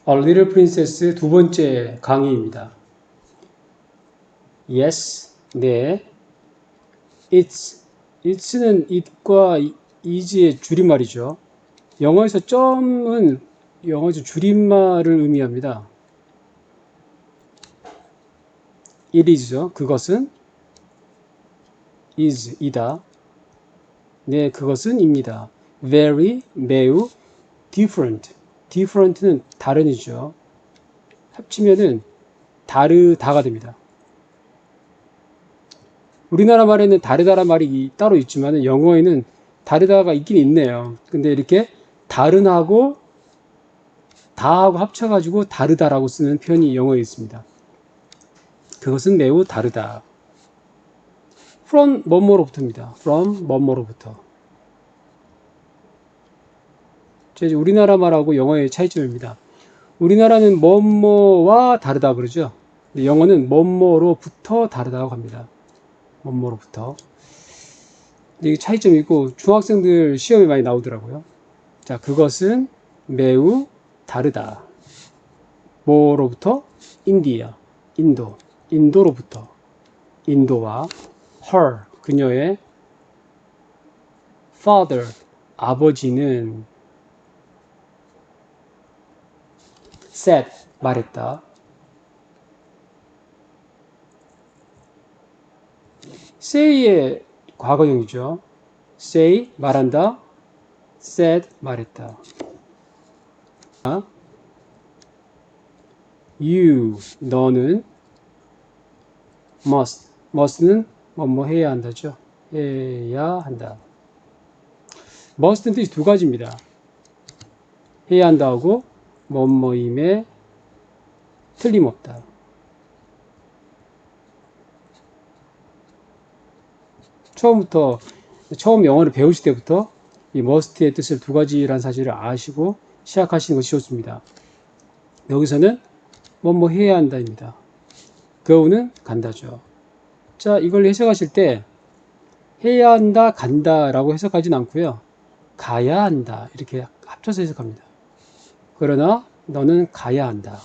A Little Princess 두 번째 강의입니다. Yes, 네. It's.는 it과 is의 줄임말이죠. 영어에서 점은 영어에서 줄임말을 의미합니다. It is죠. 그것은 is, 이다. 네, 그것은 입니다. Very, 매우, different. different는 다른이죠. 합치면은 다르다가 됩니다. 우리나라 말에는 다르다란 말이 따로 있지만 영어에는 다르다가 있긴 있네요. 근데 이렇게 다른하고 다하고 합쳐가지고 다르다라고 쓰는 표현이 영어에 있습니다. 그것은 매우 다르다. from 뭐뭐로부터입니다. from 뭐뭐로부터. 이제 우리나라 말하고 영어의 차이점입니다. 우리나라는 뭐뭐와 다르다 그러죠. 근데 영어는 뭐뭐로부터 다르다고 합니다. 뭐뭐로부터. 이게 차이점이 있고 중학생들 시험에 많이 나오더라고요. 자, 그것은 매우 다르다. 뭐로부터? 인디아, 인도, 인도로부터. 인도와 her, 그녀의 father, 아버지는 said, 말했다. say의 과거형이죠. say, 말한다. said, 말했다. you, 너는 must는 뭐 해야 한다죠. 해야 한다. must는 뜻이 두 가지입니다. 해야 한다고 뭐뭐임에 틀림없다. 처음 영어를 배우실 때부터 이 must의 뜻을 두 가지라는 사실을 아시고 시작하시는 것이 좋습니다. 여기서는 뭐뭐 해야 한다입니다. go는 간다죠. 자, 이걸 해석하실 때 해야 한다, 간다라고 해석하진 않고요. 가야 한다 이렇게 합쳐서 해석합니다. 그러나 너는 가야 한다.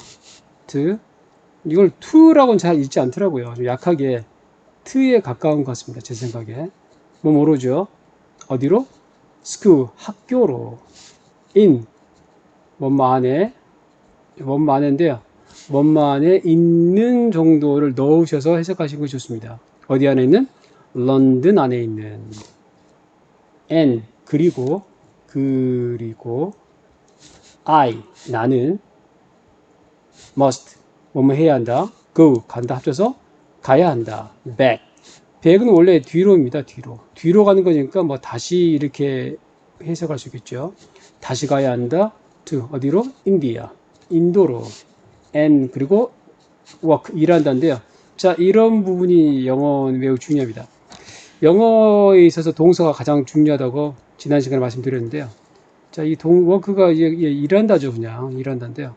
이걸 to라고는 잘 읽지 않더라고요. 좀 약하게 t에 가까운 것 같습니다. 제 생각에. 뭐 모르죠. 어디로? school, 학교로. in, 뭐뭐 안에, 뭐뭐 안에인데요. 뭐뭐 안에 있는 정도를 넣으셔서 해석하시는 것이 좋습니다. 어디 안에 있는? 런던 안에 있는. and, 그리고 I, 나는 must, 뭐뭐 해야 한다. go, 간다 합쳐서 가야 한다. back은 원래 뒤로입니다. 뒤로 가는 거니까 뭐 다시 이렇게 해석할 수 있겠죠. 다시 가야 한다. to, 어디로? 인디아, 인도로. and, 그리고 work, 일한다인데요. 자, 이런 부분이 영어는 매우 중요합니다. 영어에 있어서 동사가 가장 중요하다고 지난 시간에 말씀드렸는데요. 자, 이 work가 일한다죠. 그냥 일한다인데요.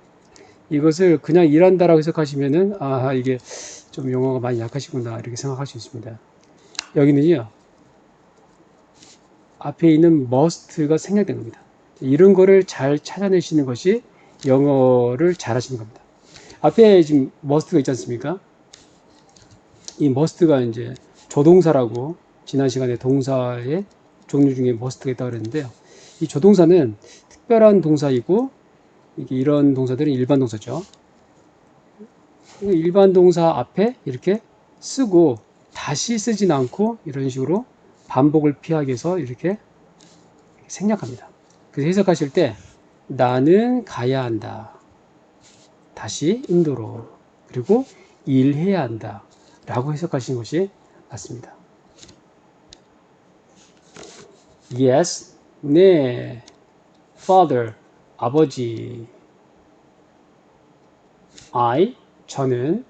이것을 그냥 일한다라고 해석하시면은 이게 좀 영어가 많이 약하시구나 이렇게 생각할 수 있습니다. 여기는요, 앞에 있는 must가 생략된 겁니다. 이런 거를 잘 찾아내시는 것이 영어를 잘 하시는 겁니다. 앞에 지금 must가 있지 않습니까? 이 must가 이제 조동사라고 지난 시간에 동사의 종류 중에 must가 있다고 그랬는데요. 이 조동사는 특별한 동사이고 이런 동사들은 일반 동사죠. 일반 동사 앞에 이렇게 쓰고 다시 쓰진 않고 이런 식으로 반복을 피하기 위해서 이렇게 생략합니다. 그래서 해석하실 때 나는 가야 한다. 다시 인도로. 그리고 일해야 한다. 라고 해석하시는 것이 맞습니다. Yes, 네. Father, 아버지. 저는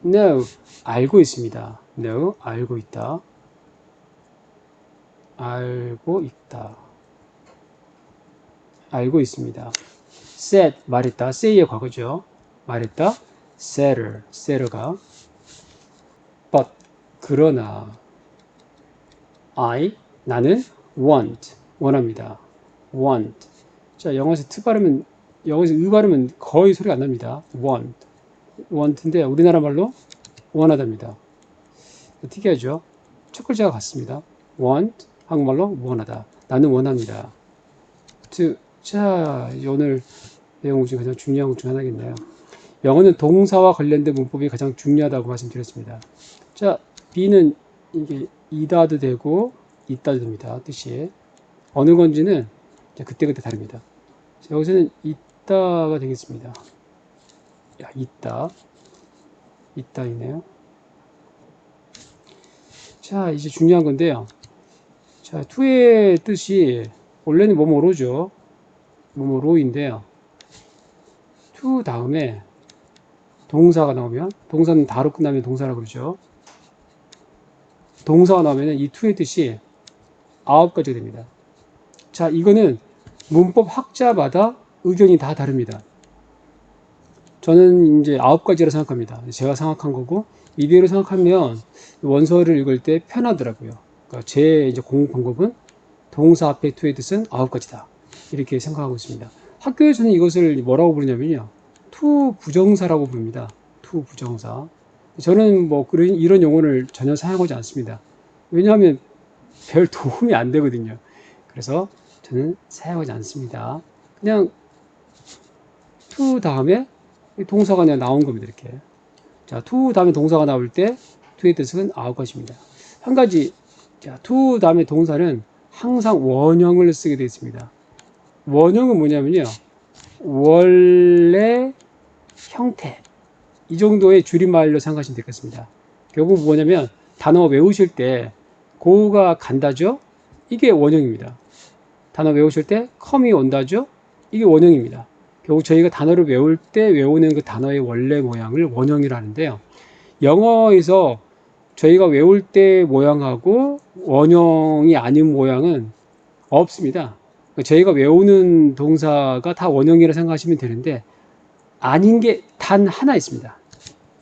know, 알고 있습니다. know, 알고 있다. 알고 있다. 알고 있습니다. said, 말했다. say의 과거죠. 말했다. said가 but, 그러나 나는 want, 원합니다. want. 자, 영어에서 t 발음은 여기서 으 발음은 거의 소리가 안 납니다. want인데 우리나라 말로 원하답니다. 특이하죠? 첫 글자가 같습니다. want, 한국말로 원하다. 나는 원합니다. 자, 오늘 내용 중에 가장 중요한 것 중 하나겠네요. 영어는 동사와 관련된 문법이 가장 중요하다고 말씀드렸습니다. 자, be는 이게 이다도 되고 있다도 됩니다. 뜻이. 어느 건지는 그때그때 다릅니다. 자, 여기서는 있다가 되겠습니다. 야, 있다이네요. 자, 이제 중요한 건데요. 자, to의 뜻이 원래는 뭐뭐로죠. 뭐뭐로인데요. to 다음에 동사가 나오면, 동사는 다로 끝나면 동사라고 그러죠. 동사가 나오면 이 to의 뜻이 9가지가 됩니다. 자, 이거는 문법 학자마다 의견이 다 다릅니다. 저는 이제 9가지라 생각합니다. 제가 생각한 거고, 이대로 생각하면 원서를 읽을 때 편하더라고요. 그러니까 제 이제 공부 방법은 동사 앞에 to의 뜻은 9가지다. 이렇게 생각하고 있습니다. 학교에서는 이것을 뭐라고 부르냐면요. to 부정사라고 부릅니다. to 부정사. 저는 뭐 이런 용어를 전혀 사용하지 않습니다. 왜냐하면 별 도움이 안 되거든요. 그래서 저는 사용하지 않습니다. 그냥 to 다음에 동사가 그냥 나온 겁니다. 이렇게. 자, to 다음에 동사가 나올 때 to의 뜻은 9가지입니다. 한 가지, 자, to 다음에 동사는 항상 원형을 쓰게 되어 있습니다. 원형은 뭐냐면요. 원래 형태. 이 정도의 줄임말로 생각하시면 되겠습니다. 결국 뭐냐면 단어 외우실 때 고가 간다죠? 이게 원형입니다. 단어 외우실 때 come이 온다죠? 이게 원형입니다. 결국 저희가 단어를 외울 때 외우는 그 단어의 원래 모양을 원형이라 하는데요. 영어에서 저희가 외울 때 모양하고 원형이 아닌 모양은 없습니다. 저희가 외우는 동사가 다 원형이라 생각하시면 되는데 아닌 게 단 하나 있습니다.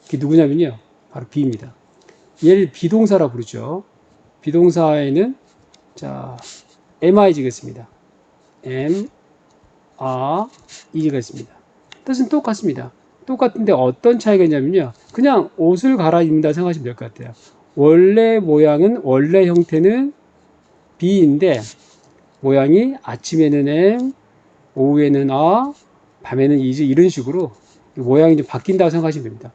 그게 누구냐면요. 바로 be입니다. 얘를 비동사라 부르죠. 비동사에는 자 mi지겠습니다. i가 있습니다. 뜻은 똑같습니다. 똑같은데 어떤 차이가 있냐면요. 그냥 옷을 갈아입는다 생각하시면 될 것 같아요. 원래 모양은 원래 형태는 be인데 모양이 아침에는 m, 오후에는 밤에는 is 이런 식으로 모양이 좀 바뀐다고 생각하시면 됩니다.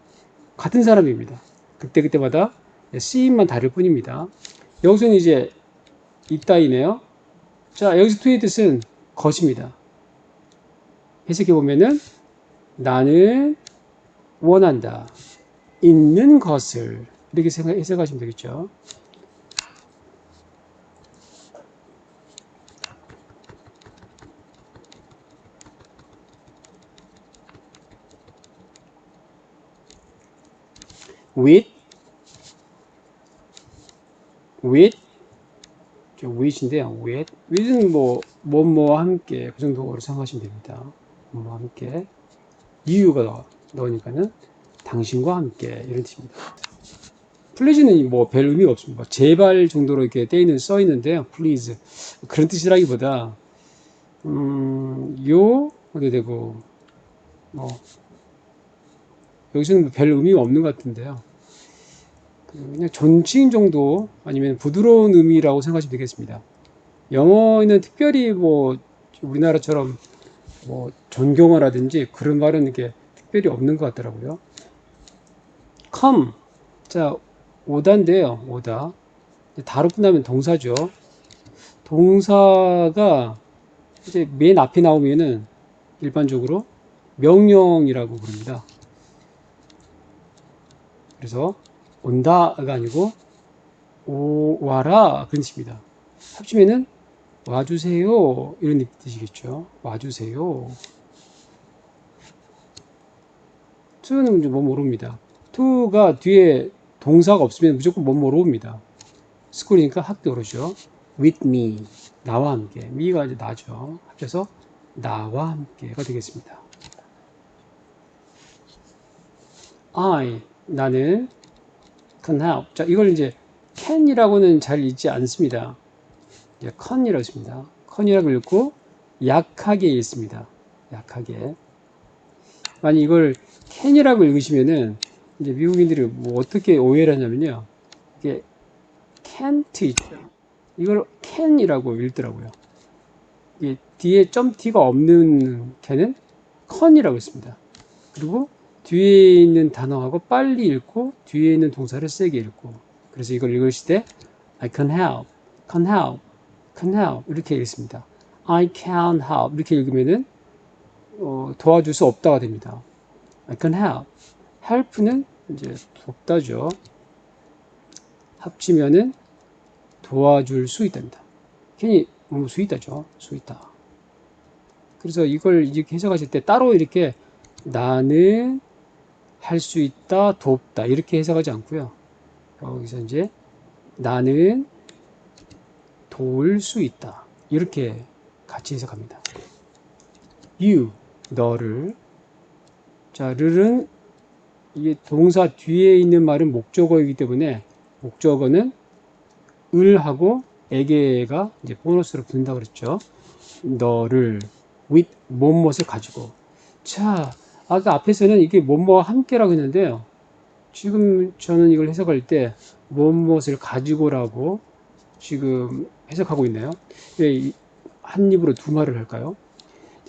같은 사람입니다. 그때그때마다 쓰임만 다를 뿐입니다. 여기서는 이제 있다이네요. 자, 여기서 to의 뜻은 것입니다. 해석해보면은 나는 원한다. 있는 것을 이렇게 해석하시면 되겠죠. with인데요. with은 뭐뭐와 함께 그 정도로 생각하시면 됩니다. 뭐와 함께 이유가 넣으니까는 당신과 함께 이런 뜻입니다. please는 뭐 별 의미가 없습니다. 제발 정도로 이렇게 써 있는데요. please 그런 뜻이라기보다 어디 되고 여기서는 별 의미가 없는 것 같은데요. 그냥 존칭 정도 아니면 부드러운 의미라고 생각하시면 되겠습니다. 영어에는 특별히 우리나라처럼 존경어라든지 그런 말은 이게 특별히 없는 것 같더라고요. come 자 오다인데요. 오다 다로 끝나면 동사죠. 동사가 이제 맨 앞에 나오면은 일반적으로 명령이라고 부릅니다. 그래서 온다가 아니고 와라 그런 뜻입니다. 합치면은 와주세요 이런 뜻이겠죠. 와주세요. to는 뭐 모릅니다. to가 뒤에 동사가 없으면 무조건 뭐뭐로 옵니다. school이니까 학교로죠. with me 나와 함께 me가 이제 나죠. 합쳐서 나와 함께가 되겠습니다. 나는 can help. 자, 이걸 이제 can이라고는 잘 읽지 않습니다. con이라고 있습니다. con이라고 읽고 약하게 읽습니다. 약하게. 만약 이걸 can이라고 읽으시면은 이제 미국인들이 뭐 어떻게 오해를 하냐면요. 이게 can't 있죠. 이걸 can이라고 읽더라고요. 이게 뒤에 .t가 없는 can은 con이라고 했습니다. 그리고 뒤에 있는 단어하고 빨리 읽고 뒤에 있는 동사를 세게 읽고, 그래서 이걸 읽으실 때 I can help, can help, can help 이렇게 읽습니다. I can help 이렇게 읽으면은 도와줄 수 없다가 됩니다. I can help. help는 이제 돕다죠. 합치면은 도와줄 수 있답니다. 괜히 수 있다죠. 수 있다. 그래서 이걸 이렇게 해석하실 때 따로 이렇게 나는 할 수 있다, 돕다 이렇게 해석하지 않고요. 여기서 이제 나는 도울 수 있다 이렇게 같이 해석합니다. you 너를. 자, 를은 이게 동사 뒤에 있는 말은 목적어이기 때문에 목적어는 을하고 에게가 이제 보너스로 붙는다고 그랬죠. 너를 with 무엇을 가지고. 자, 아까 앞에서는 이게 뭐뭐와 함께라고 했는데요. 지금 저는 이걸 해석할 때 무엇을 가지고라고 지금 해석하고 있네요. 왜 한 입으로 두 말을 할까요?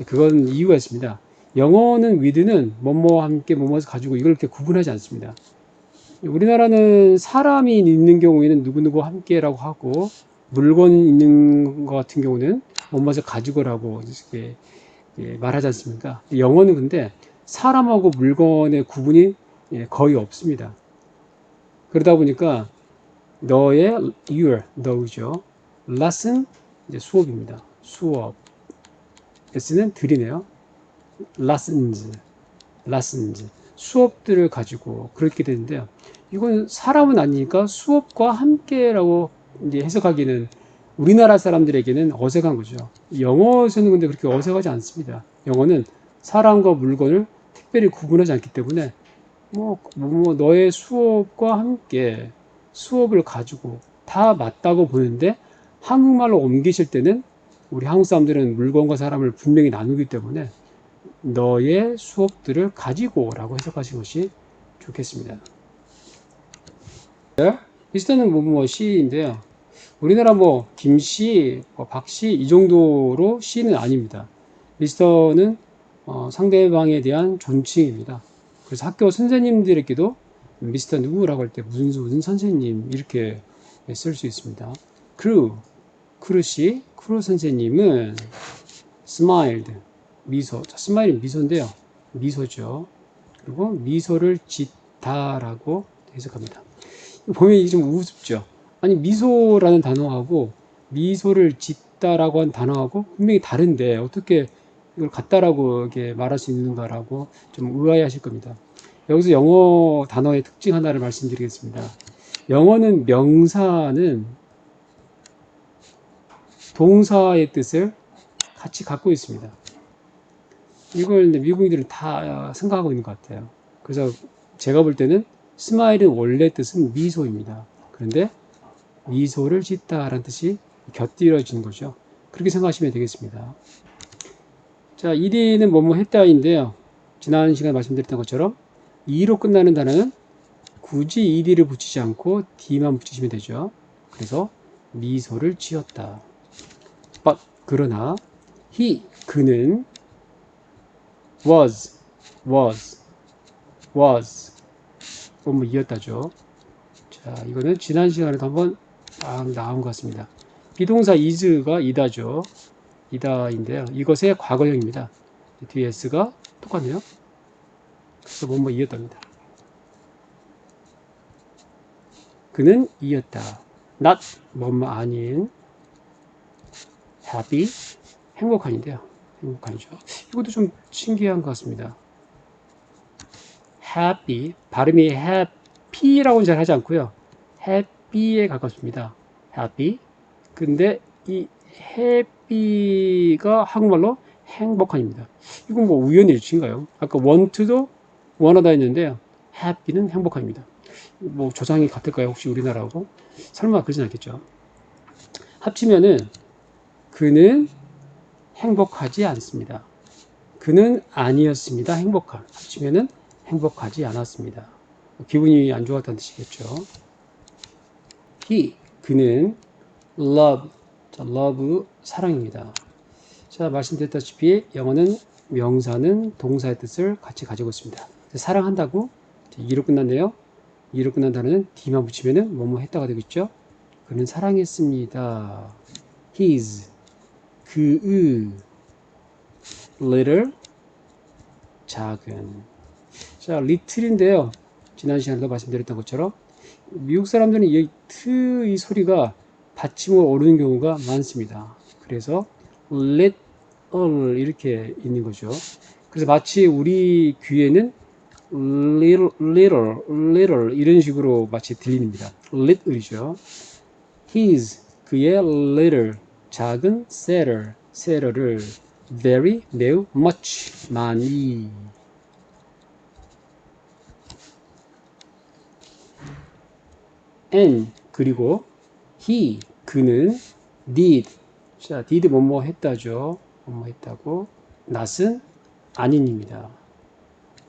그건 이유가 있습니다. 영어는 with는 뭐뭐와 함께 뭐뭐를 가지고 이걸 이렇게 구분하지 않습니다. 우리나라는 사람이 있는 경우에는 누구누구와 함께라고 하고 물건이 있는 것 같은 경우는 뭐뭐를 가지고라고 이렇게 말하지 않습니까? 영어는 근데 사람하고 물건의 구분이 거의 없습니다. 그러다 보니까 너의 your, 너죠. lesson, 이제 수업입니다. 수업. s는 들이네요. lessons, lessons. 수업들을 가지고 그렇게 되는데요. 이건 사람은 아니니까 수업과 함께라고 이제 해석하기는 우리나라 사람들에게는 어색한 거죠. 영어에서는 근데 그렇게 어색하지 않습니다. 영어는 사람과 물건을 특별히 구분하지 않기 때문에 너의 수업과 함께 수업을 가지고 다 맞다고 보는데 한국말로 옮기실 때는 우리 한국 사람들은 물건과 사람을 분명히 나누기 때문에 너의 수업들을 가지고 라고 해석하시는 것이 좋겠습니다. 미스터는 시인데요. 우리나라 김씨, 박씨 이 정도로 시는 아닙니다. 미스터는 상대방에 대한 존칭입니다. 그래서 학교 선생님들에게도 미스터 누구라고 할 때 무슨 선생님 이렇게 쓸 수 있습니다. 크루씨, 크루 선생님은 smiled, 미소. 자, 스마일은 미소인데요. 미소죠. 그리고 미소를 짓다라고 해석합니다. 보면 이게 좀 우습죠. 아니, 미소라는 단어하고 미소를 짓다라고 한 단어하고 분명히 다른데 어떻게 이걸 같다라고 이렇게 말할 수 있는가라고 좀 의아해 하실 겁니다. 여기서 영어 단어의 특징 하나를 말씀드리겠습니다. 영어는 명사는 동사의 뜻을 같이 갖고 있습니다. 이걸 미국인들은 다 생각하고 있는 것 같아요. 그래서 제가 볼 때는 스마일은 원래 뜻은 미소입니다. 그런데 미소를 짓다라는 뜻이 곁들여진 거죠. 그렇게 생각하시면 되겠습니다. 자, ED는 뭐뭐 했다인데요. 지난 시간에 말씀드렸던 것처럼 E로 끝나는 단어는 굳이 ED를 붙이지 않고 D만 붙이시면 되죠. 그래서 미소를 지었다. But 그러나 그는 was 이었다죠. 자, 이거는 지난 시간에도 한번 나온 것 같습니다. 비동사 is가 이다죠. 이다인데요. 이것의 과거형입니다. 뒤에 s가 똑같네요. 그래서 이었답니다. 그는 이었다. not 아닌 happy 행복한인데요. 행복한이죠. 이것도 좀 신기한 것 같습니다. happy 발음이 happy라고는 잘 하지 않고요. happy에 가깝습니다. happy. 근데 이 happy가 한국말로 행복한입니다. 이건 우연의 일치인가요? 아까 want도 원하다 했는데요. happy는 행복합니다. 조상이 같을까요? 혹시 우리나라하고? 설마 그러진 않겠죠. 합치면은 그는 행복하지 않습니다. 그는 아니었습니다. 행복한. 합치면은 행복하지 않았습니다. 기분이 안 좋았다는 뜻이겠죠. he, 그는 love, 자, love, 사랑입니다. 자, 말씀드렸다시피 영어는 명사는 동사의 뜻을 같이 가지고 있습니다. 사랑한다고 이로 끝났네요. 이로 끝난 단어는 D만 붙이면은 뭐뭐 했다가 되겠죠. 그는 사랑했습니다. his, 그의, little, 작은. 자, little인데요. 지난 시간에도 말씀드렸던 것처럼 미국 사람들은 이 이 소리가 받침으로 오르는 경우가 많습니다. 그래서 little 이렇게 있는 거죠. 그래서 마치 우리 귀에는 little 이런 식으로 마치 들립니다. little이죠. his, 그의 little, 작은 setter를 very, 매우 much, 많이. and, 그리고 he, 그는 did, 자, did 뭐뭐 했다죠. 뭐뭐 했다고. not은 아닌입니다.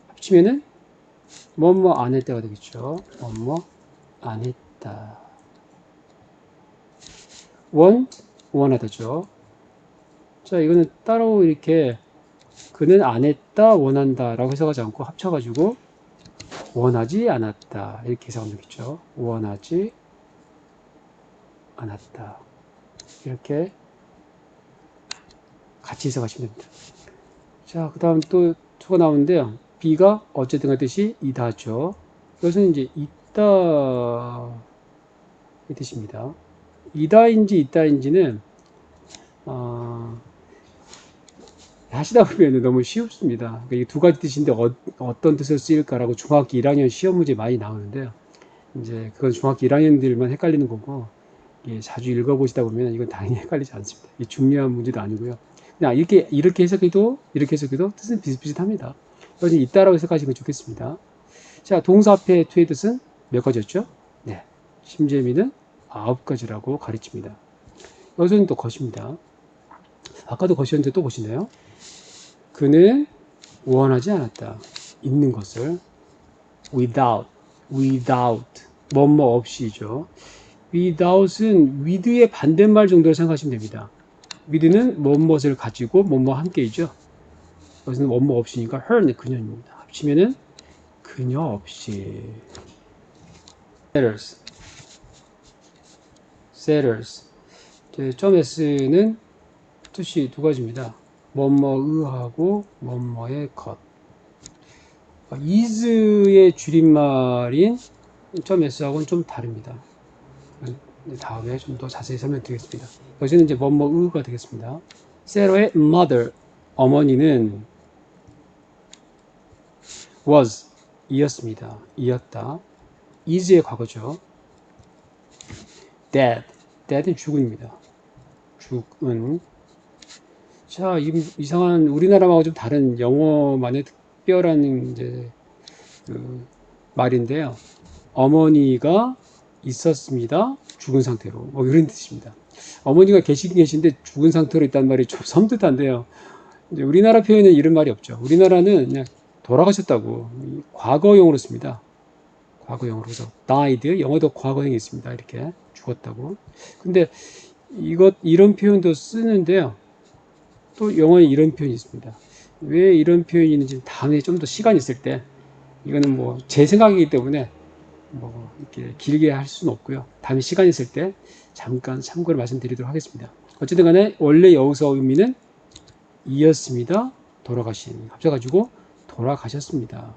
합치면은 뭐뭐 안 했다가 되겠죠. 뭐뭐 안 했다. 원하다죠. 자, 이거는 따로 이렇게 그는 안 했다, 원한다 라고 해석하지 않고 합쳐가지고 원하지 않았다 이렇게 해석하면 되겠죠. 원하지 않았다 이렇게 같이 해석하시면 됩니다. 자, 그 다음 또 투가 나오는데요. B가 어쨌든 그 뜻이 이다죠. 이것은 이제 있다 이 뜻입니다. 이다인지 있다인지는 하시다 보면 너무 쉽습니다. 그러니까 이 두 가지 뜻인데 어떤 뜻을 쓰일까라고 중학교 1학년 시험 문제 많이 나오는데요. 이제 그건 중학교 1학년들만 헷갈리는 거고, 자주 읽어보시다 보면 이건 당연히 헷갈리지 않습니다. 이 중요한 문제도 아니고요. 그냥 이렇게 해석해도 뜻은 비슷비슷합니다. 그래서 있다라고 해석하시면 좋겠습니다. 자, 동사 앞에 to의 뜻은 몇 가지였죠? 네, 심재미는 9가지라고 가르칩니다. 여기서는 또 것입니다. 아까도 것이었는데 또 것이네요. 그는 원하지 않았다. 있는 것을 without 뭐뭐 없이죠. without은 with의 반대말 정도로 생각하시면 됩니다. with는 뭐뭇을 가지고 뭐뭐 함께이죠. 여기서는 뭐뭐 없이니까 her는 그녀입니다. 합치면은 그녀 없이. setters 점 s는 뜻이 두 가지입니다. 뭐뭐의하고 뭐뭐의 것. is의 줄임말인 점 s하고는 좀 다릅니다. 다음에 좀 더 자세히 설명드리겠습니다. 여기는 이제 뭐뭐의가 되겠습니다. 세로의 mother, 어머니는 was, 이었습니다. 이었다. is의 과거죠. dad은 죽은입니다. 죽은. 자, 이상한 우리나라하고 좀 다른 영어만의 특별한 이제 말인데요. 어머니가 있었습니다. 죽은 상태로. 뭐 이런 뜻입니다. 어머니가 계시긴 계신데 죽은 상태로 있다는 말이 좀 섬뜩한데요. 이제 우리나라 표현에 이런 말이 없죠. 우리나라는 그냥 돌아가셨다고 과거형으로 씁니다. 과거형으로. 그래서 died, 영어도 과거형이 있습니다. 이렇게 죽었다고. 근데 이런 표현도 쓰는데요. 또 영어에 이런 표현이 있습니다. 왜 이런 표현이 있는지 다음에 좀 더 시간이 있을 때, 이거는 뭐 제 생각이기 때문에 뭐 이렇게 길게 할 수는 없고요. 다음에 시간이 있을 때 잠깐 참고를 말씀드리도록 하겠습니다. 어쨌든 간에 원래 여기서 의미는 이었습니다. 돌아가신. 합쳐가지고 돌아가셨습니다.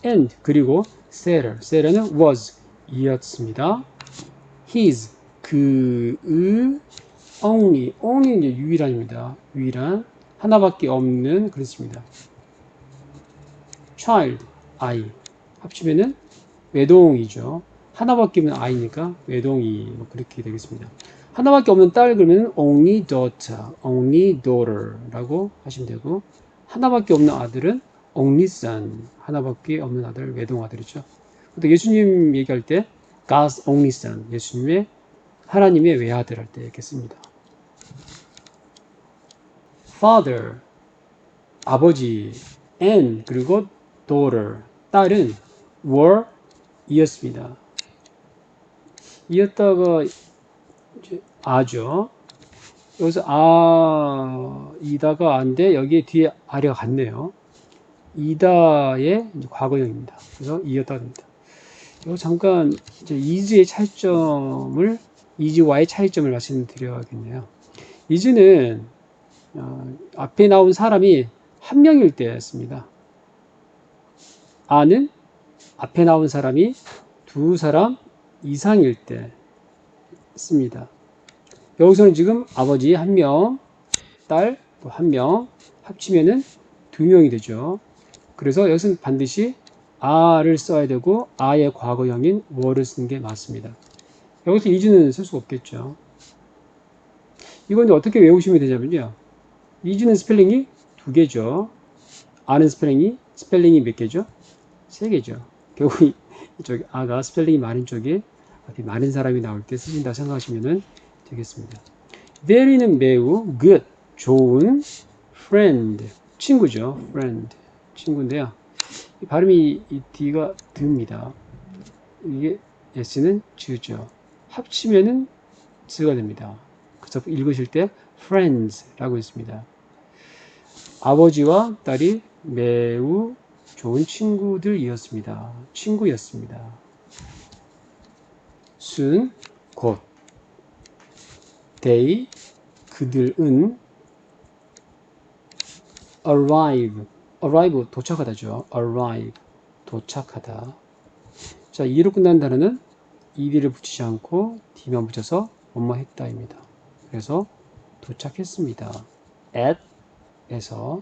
and, 그리고 setter는 was, 이었습니다. his, 그의, only 이제 유일한입니다. 유일한, 하나밖에 없는, 그렇습니다. child, 아이. 합치면은 외동이죠. 하나밖에 없는 아이니까 외동이, 뭐 그렇게 되겠습니다. 하나밖에 없는 딸 그러면 only daughter라고 하시면 되고, 하나밖에 없는 아들은 only son, 하나밖에 없는 아들, 외동 아들이죠. 근데 예수님 얘기할 때 God's only son, 하나님의 외아들 할 때 이렇게 씁니다. father, 아버지 and 그리고 daughter 딸은 were 이었습니다. 이었다가 이제 아죠. 여기서 이다가 안데 여기에 뒤에 아래가 같네요. 이다의 과거형입니다. 그래서 이었다가 됩니다. 이거 잠깐 이제 is의 차이점을 is와의 차이점을 말씀드려야겠네요. is는 앞에 나온 사람이 한 명일 때였습니다. 아는 앞에 나온 사람이 두 사람 이상일 때 씁니다. 여기서는 지금 아버지 한 명, 딸 또 한 명 합치면은 두 명이 되죠. 그래서 여기서는 반드시 a를 써야 되고 a의 과거형인 were를 쓰는 게 맞습니다. 여기서 is는 쓸 수가 없겠죠. 이건 어떻게 외우시면 되냐면요. is는 스펠링이 두 개죠. a는 스펠링이 몇 개죠? 세 개죠. 결국 이쪽 a가 스펠링이 많은 쪽에 앞에 많은 사람이 나올 때 쓰신다 생각하시면 되겠습니다. very는 매우, good 좋은, friend 친구죠. friend 친구인데요. 발음이 이 D가 드입니다. 이게 S는 Z죠. 합치면은 Z가 됩니다. 그래서 읽으실 때 friends라고 했습니다. 아버지와 딸이 매우 좋은 친구들이었습니다. 친구였습니다. soon, 곧. they, 그들은 arrive, 도착하다죠. arrive, 도착하다. 자, e로 끝난 단어는 ed를 붙이지 않고 d만 붙여서 뭐뭐 했다입니다. 그래서 도착했습니다. at에서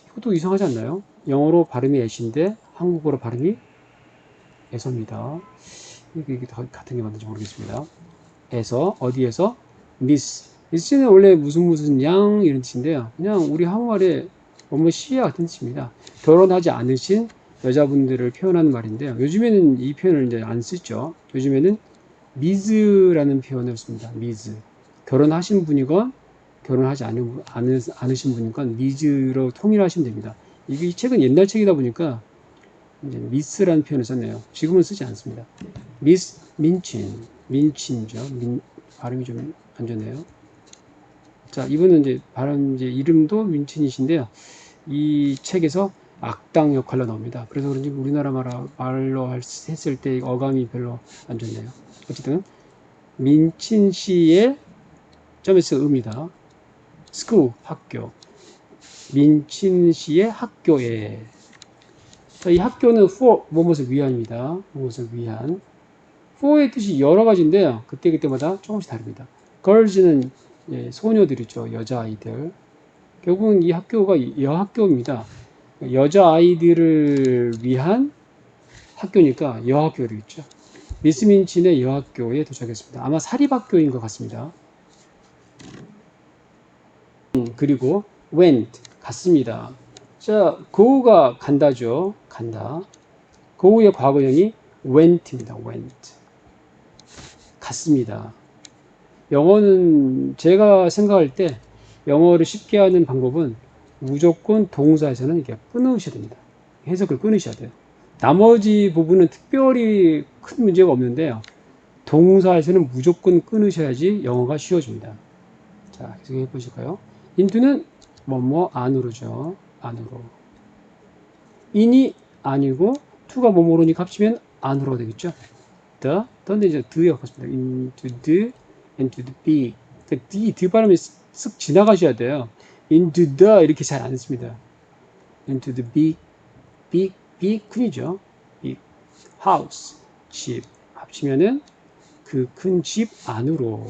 이것도 이상하지 않나요? 영어로 발음이 at인데 한국어로 발음이 에서입니다. 이게 같은 게 맞는지 모르겠습니다. 에서 어디에서 miss는 원래 무슨 양 이런 뜻인데요. 그냥 우리 한국말에 뭐뭐 시야 같은 뜻입니다. 결혼하지 않으신 여자분들을 표현하는 말인데요. 요즘에는 이 표현을 이제 안 쓰죠. 요즘에는 미즈라는 표현을 씁니다. 미즈. 결혼하신 분이건 결혼하지 않으신 분이건 미즈로 통일하시면 됩니다. 이 책은 옛날 책이다 보니까 이제 미스라는 표현을 썼네요. 지금은 쓰지 않습니다. 미스 민친죠. 발음이 좀 안 좋네요. 자, 이분은 이제 이름도 민친이신데요. 이 책에서 악당 역할로 나옵니다. 그래서 그런지 우리나라 말로 했을 때 어감이 별로 안 좋네요. 어쨌든 민친 씨의 점에서 의입니다. school, 학교. 민친 씨의 학교에. 자, 이 학교는 for, 무엇을 위한입니다. 무엇을 위한. for의 뜻이 여러 가지인데요. 그때마다 조금씩 다릅니다. girls는 소녀들이죠. 여자아이들. 결국은 이 학교가 여학교입니다. 여자아이들을 위한 학교니까 여학교가 되겠죠. 미스 민친의 여학교에 도착했습니다. 아마 사립학교인 것 같습니다. 그리고 went, 갔습니다. 자, go가 간다죠. 간다. go의 과거형이 went입니다. went. 갔습니다. 영어는 제가 생각할 때 영어를 쉽게 하는 방법은 무조건 동사에서는 이렇게 끊으셔야 됩니다. 해석을 끊으셔야 돼요. 나머지 부분은 특별히 큰 문제가 없는데요. 동사에서는 무조건 끊으셔야지 영어가 쉬워집니다. 자, 계속해 보실까요? into는 뭐뭐 안으로죠. 안으로. in이 아니고 to가 뭐뭐로니까 합치면 안으로 되겠죠. 더는 이제 the가 같습니다. into the be. 그 the 발음이 쓱 지나가셔야 돼요. into the 이렇게 잘 안 씁니다. into the big 큰이죠. big house 집 합치면은 그 큰 집 안으로.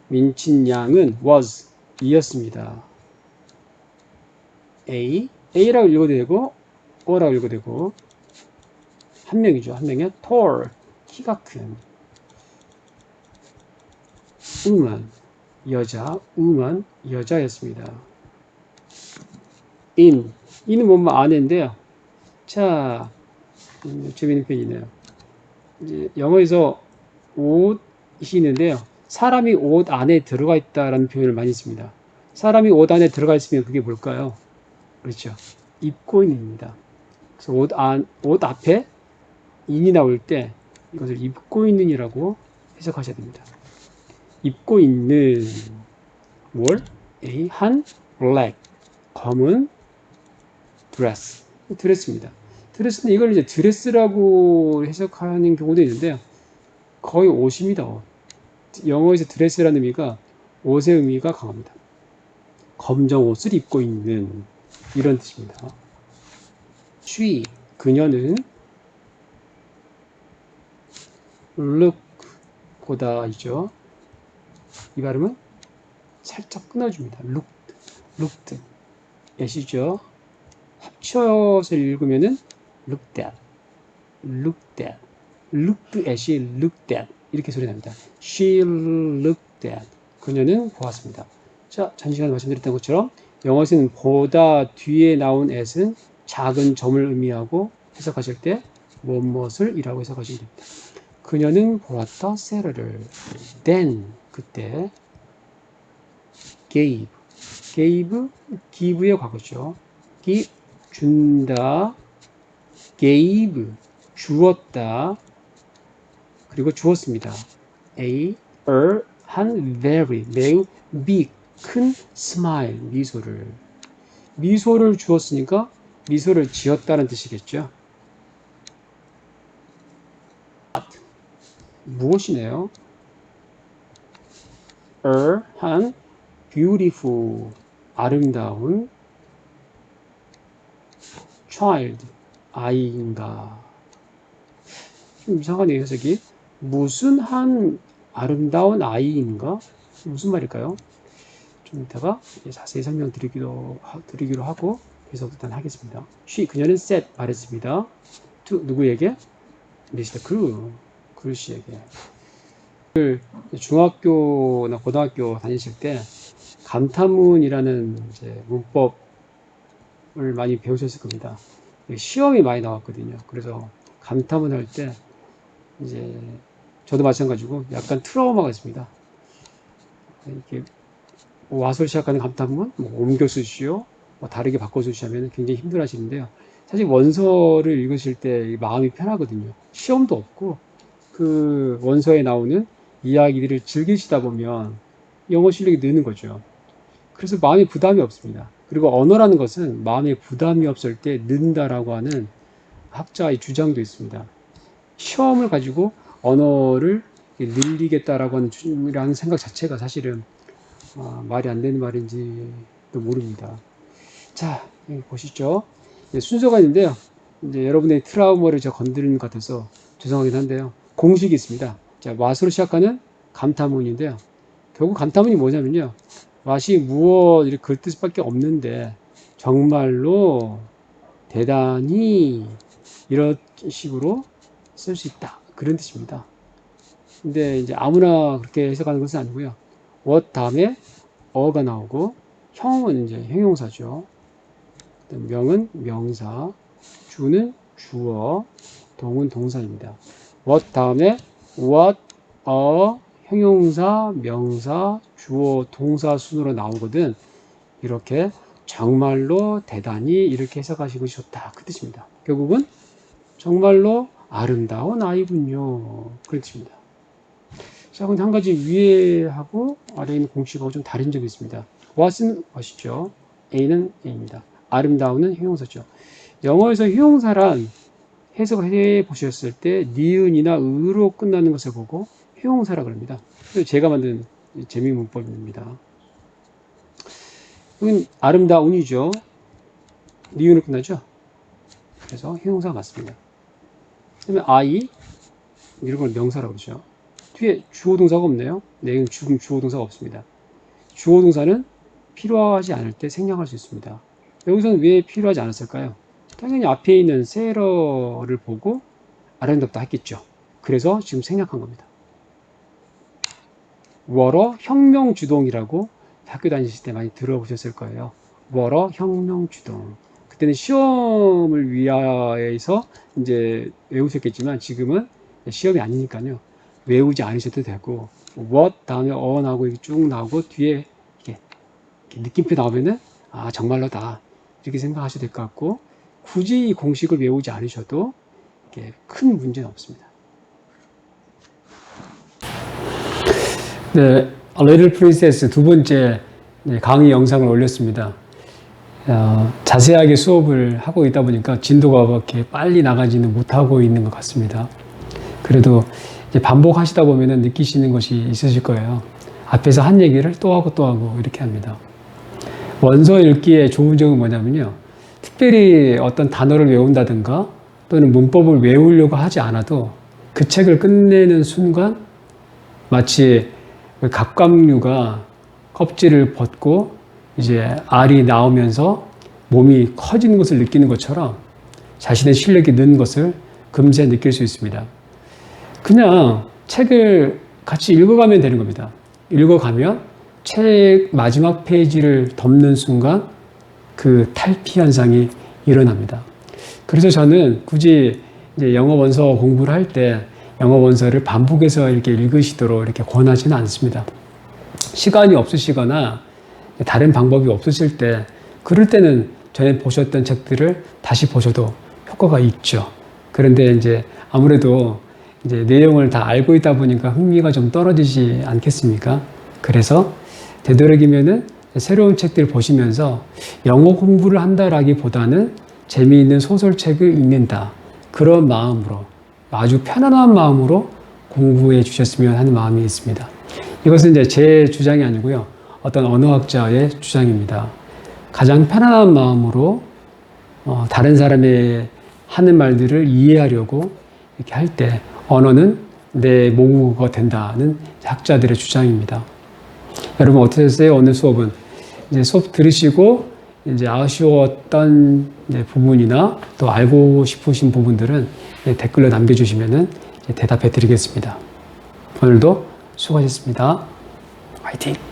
민친 양은 was 이었습니다. A라고 읽어도 되고 O라고 읽어도 되고 한 명이죠. 한 명이 tall 키가 큰 woman woman 여자였습니다. in은 뭐뭐 안인데요. 자, 재미있는 표현이네요. 이제 영어에서 옷이 있는데요. 사람이 옷 안에 들어가 있다라는 표현을 많이 씁니다. 사람이 옷 안에 들어가 있으면 그게 뭘까요? 그렇죠. 입고 있는입니다. 그래서 옷 앞에 인이 나올 때 이것을 입고 있는이라고 해석하셔야 됩니다. 입고 있는 뭘? 한 black 검은 드레스 드레스입니다. 드레스는 이걸 이제 드레스라고 해석하는 경우도 있는데요. 거의 옷입니다. 옷. 영어에서 드레스라는 의미가 옷의 의미가 강합니다. 검정 옷을 입고 있는 이런 뜻입니다. she 그녀는 look 보다이죠. 이 발음은 살짝 끊어줍니다. looked 애시죠. 합쳐서 읽으면은 looked at이 looked at 이렇게 소리 납니다. She looked at 그녀는 보았습니다. 자, 전시간에 말씀드렸던 것처럼 영어에서는 보다 뒤에 나온 at은 작은 점을 의미하고 해석하실 때 무엇을 이라고 해석하시면 됩니다. 그녀는 보았다 세러를 then 그때 give의 과거죠. give 준다 gave 주었다 그리고 주었습니다. 한 very 매우 big 큰 smile 미소를 주었으니까 미소를 지었다는 뜻이겠죠. 무엇이네요? 한 beautiful 아름다운 child 아이인가. 좀 이상하네요 해석이. 무슨 한 아름다운 아이인가? 무슨 말일까요? 좀 이따가 자세히 설명드리기로 하고 해석 일단 하겠습니다. 그녀는 said 말했습니다. to 누구에게? 미스터 그루 씨에게. 중학교나 고등학교 다니실 때 감탄문이라는 이제 문법을 많이 배우셨을 겁니다. 시험이 많이 나왔거든요. 그래서 감탄문 할 때 이제 저도 마찬가지고 약간 트라우마가 있습니다. 이렇게 와서 시작하는 감탄문, 옮겨 쓰시오, 다르게 바꿔 쓰시면 굉장히 힘들어 하시는데요. 사실 원서를 읽으실 때 마음이 편하거든요. 시험도 없고 그 원서에 나오는 이야기들을 즐기시다 보면 영어 실력이 느는 거죠. 그래서 마음에 부담이 없습니다. 그리고 언어라는 것은 마음에 부담이 없을 때 는다라고 하는 학자의 주장도 있습니다. 시험을 가지고 언어를 늘리겠다라고 하는 생각 자체가 사실은 말이 안 되는 말인지도 모릅니다. 자, 여기 보시죠. 순서가 있는데요. 이제 여러분의 트라우마를 제가 건드리는 것 같아서 죄송하긴 한데요. 공식이 있습니다. 자, what으로 시작하는 감탄문인데요. 결국 감탄문이 뭐냐면요. what이 무엇 이렇게 그 뜻밖에 없는데 정말로 대단히 이런 식으로 쓸 수 있다. 그런 뜻입니다. 근데 이제 아무나 그렇게 해석하는 것은 아니고요. what 다음에 어가 나오고 형은 이제 형용사죠. 명은 명사, 주는 주어, 동은 동사입니다. what 다음에 what, 형용사, 명사, 주어, 동사 순으로 나오거든 이렇게 정말로 대단히 이렇게 해석하시고 좋다 그 뜻입니다. 결국은 정말로 아름다운 아이군요. 그런 뜻입니다. 자, 근데 한 가지 위에 하고 아래에 있는 공식하고 좀 다른 점이 있습니다. what은 what이죠. A는 A입니다. 아름다운은 형용사죠. 영어에서 형용사란 해석을 해 보셨을 때 니은이나 으로 끝나는 것을 보고 형용사라 그럽니다. 제가 만든 재미 문법입니다. 여긴 아름다운이죠. 니은으로 끝나죠. 그래서 형용사가 맞습니다. 그다음에 I 이런 걸 명사라고 그러죠. 뒤에 주어 동사가 없네요. 네, 지금 주어 동사가 없습니다. 주어 동사는 필요하지 않을 때 생략할 수 있습니다. 여기서는 왜 필요하지 않았을까요? 당연히 앞에 있는 세러를 보고 아름답다 했겠죠. 그래서 지금 생략한 겁니다. 워러 혁명주동이라고 학교 다니실 때 많이 들어보셨을 거예요. 워러 혁명주동. 그때는 시험을 위하여서 이제 외우셨겠지만 지금은 시험이 아니니까요. 외우지 않으셔도 되고 what 다음에 나오고 쭉 나오고 뒤에 이게 느낌표 나오면은 아 정말로다 이렇게 생각하셔도 될 것 같고 굳이 이 공식을 외우지 않으셔도 큰 문제는 없습니다. 네, A Little Princess 두 번째 강의 영상을 올렸습니다. 자세하게 수업을 하고 있다 보니까 진도가 그렇게 빨리 나가지는 못하고 있는 것 같습니다. 그래도 이제 반복하시다 보면 느끼시는 것이 있으실 거예요. 앞에서 한 얘기를 또 하고 또 하고 이렇게 합니다. 원서 읽기의 좋은 점은 뭐냐면요. 특별히 어떤 단어를 외운다든가 또는 문법을 외우려고 하지 않아도 그 책을 끝내는 순간 마치 갑각류가 껍질을 벗고 이제 알이 나오면서 몸이 커지는 것을 느끼는 것처럼 자신의 실력이 는 것을 금세 느낄 수 있습니다. 그냥 책을 같이 읽어가면 되는 겁니다. 읽어가면 책 마지막 페이지를 덮는 순간 그 탈피 현상이 일어납니다. 그래서 저는 굳이 이제 영어 원서 공부를 할 때 영어 원서를 반복해서 이렇게 읽으시도록 이렇게 권하지는 않습니다. 시간이 없으시거나 다른 방법이 없으실 때 그럴 때는 전에 보셨던 책들을 다시 보셔도 효과가 있죠. 그런데 이제 아무래도 이제 내용을 다 알고 있다 보니까 흥미가 좀 떨어지지 않겠습니까? 그래서 되도록이면은 새로운 책들 보시면서 영어 공부를 한다라기보다는 재미있는 소설책을 읽는다. 그런 마음으로 아주 편안한 마음으로 공부해 주셨으면 하는 마음이 있습니다. 이것은 이제 제 주장이 아니고요. 어떤 언어학자의 주장입니다. 가장 편안한 마음으로 다른 사람의 하는 말들을 이해하려고 이렇게 할 때 언어는 내 모국어가 된다는 학자들의 주장입니다. 여러분 어떠셨어요? 오늘 수업은 이제 수업 들으시고 이제 아쉬웠던 부분이나 또 알고 싶으신 부분들은 댓글로 남겨주시면은 대답해 드리겠습니다. 오늘도 수고하셨습니다. 화이팅!